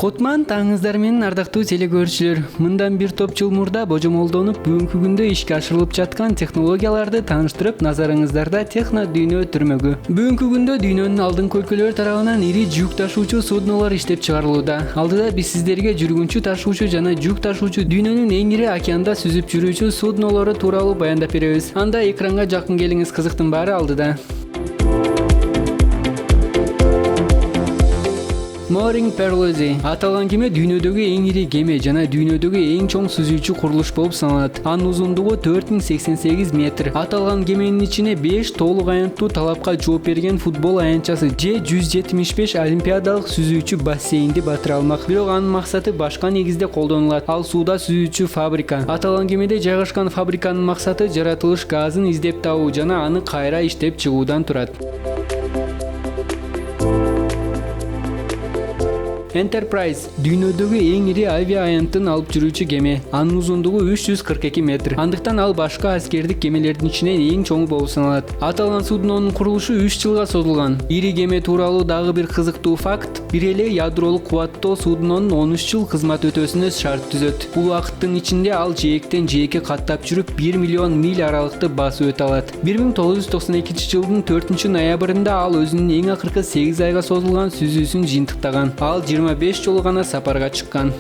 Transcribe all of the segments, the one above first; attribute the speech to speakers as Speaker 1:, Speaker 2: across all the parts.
Speaker 1: Кутман таңыңыздар менен ардактуу телекөрүүчүлөр. Мындан бир топ жыл мурда божомолдонуп, бүгүнкү күндө ишке ашырылып жаткан технологияларды тааныштырып, назарыңыздарда техно дүйнө түрмөгү. Бүгүнкү күндө дүйнөнүн алдыңкы өлкөлөрү тарабынан ири жүк ташуучу суднолор иштеп чыгарылууда. Алдыда биз сиздерге жүргүнчү ташуучу жана жүк ташуучу дүйнөнүн эң ири океанда сүзүп жүрүүчү суднолору тууралуу баяндап беребиз. Анда экранга жакын келиңиз, кызыктын баары алдыда. Mooring Pearl аталган кеме дүйнөдөгү эң ири кеме жана дүйнөдөгү эң чоң сүзүүчү курулуш болуп саналат. Анын узундугу 4088 метр. Аталган кеменин ичине 5 толук аянттуу талапка жооп берген футбол аянтчасы же 175 олимпиадалык сүзүүчү бассейнди батыра алмак. Бирок анын максаты башка негизде колдонулат. Ал сууда сүзүүчү фабрика. Аталган кемеде жайгашкан фабриканын максаты жаратылыш газын издеп табуу жана аны кайра иштеп чыгуудан турат. Enterprise дүйнөдөгү эң ири авиа аянттын алып жүрүүчү кеме. Анын узундугу 342 метр. Андыктан ал башка аскердик кемелердин ичинен эң чоңу болуп саналат. Аталган суднонун курулушу 3 жылга созулган. Ири кеме тууралуу дагы бир кызыктуу факт: бир эле ядролук кубаттоо суднонун 13 жыл кызмат өтөсүнө шарт түзөт. Бул убакыттын ичинде ал жээктен жээкке каттап жүрүп 1 миллион миль аралыкты басып өтө алат. 1992 жылдын 4-ноябрында ал өзүнүн эң акыркы 8 айга созулган сүзүүсүн жыйынтыктаган. Ал 25 жолу гана сапарга чыккан.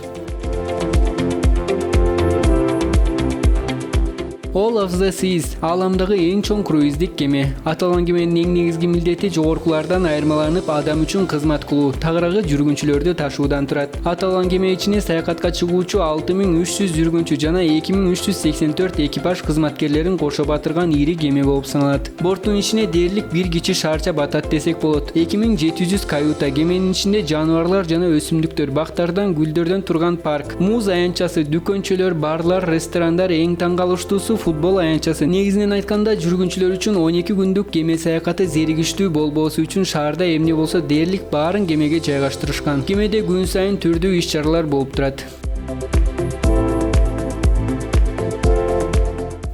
Speaker 1: All of the Seas ааламдагы эң чоң круиздик кеме. Аталган кеменин эң негизги милдети жогоркулардан айырмаланып, адам үчүн кызмат кылуу, тагыраагы жүргүнчүлөрдү ташуудан турат. Аталган кеме ичине саякатка чыгуучу 6300 жүргүнчү жана 2384 экипаж кызматкерлерин кошо батырган ири кеме болуп саналат. Борттун ичине дээрлик бир кичи шаарча батат десек болот. 2700 каюта, кеменин ичинде жаныбарлар жана өсүмдүктөр, бактардан, гүлдөрдөн турган парк, муз аянтчасы, дүкөнчөлөр, барлар, ресторандар, эң таң калыштуусу футбол аянтчасы. Негизинен айтканда, жүргүнчүлөр үчүн 12 күндүк кеме саякаты зеригиштүү болбоосу үчүн шаарда эмне болсо дээрлик баарын кемеге жайгаштырышкан. Кемеде күн сайын түрдүү иш-чаралар болуп турат.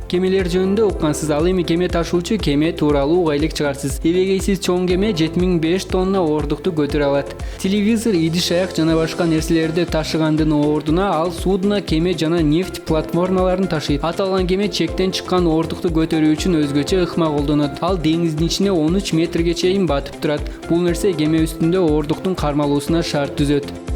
Speaker 1: Кемелер жөнүндө уккансыз, ал эми кеме ташуучу кеме тууралуу угайлык чыгарсыз. Эбегейсиз чоң кеме 7005 тонна оордукту көтөрө алат. Телевизор, идиш-аяк жана башка нерселерди ташыгандын ордуна ал судно, кеме жана нефть платформаларын ташыйт. Аталган кеме чектен чыккан оордукту көтөрүү үчүн өзгөчө ыкма колдонот. Ал деңиздин ичине 13 метрге чейин батып турат. Бул нерсе кеме үстүндө оордуктун кармалуусуна шарт түзөт.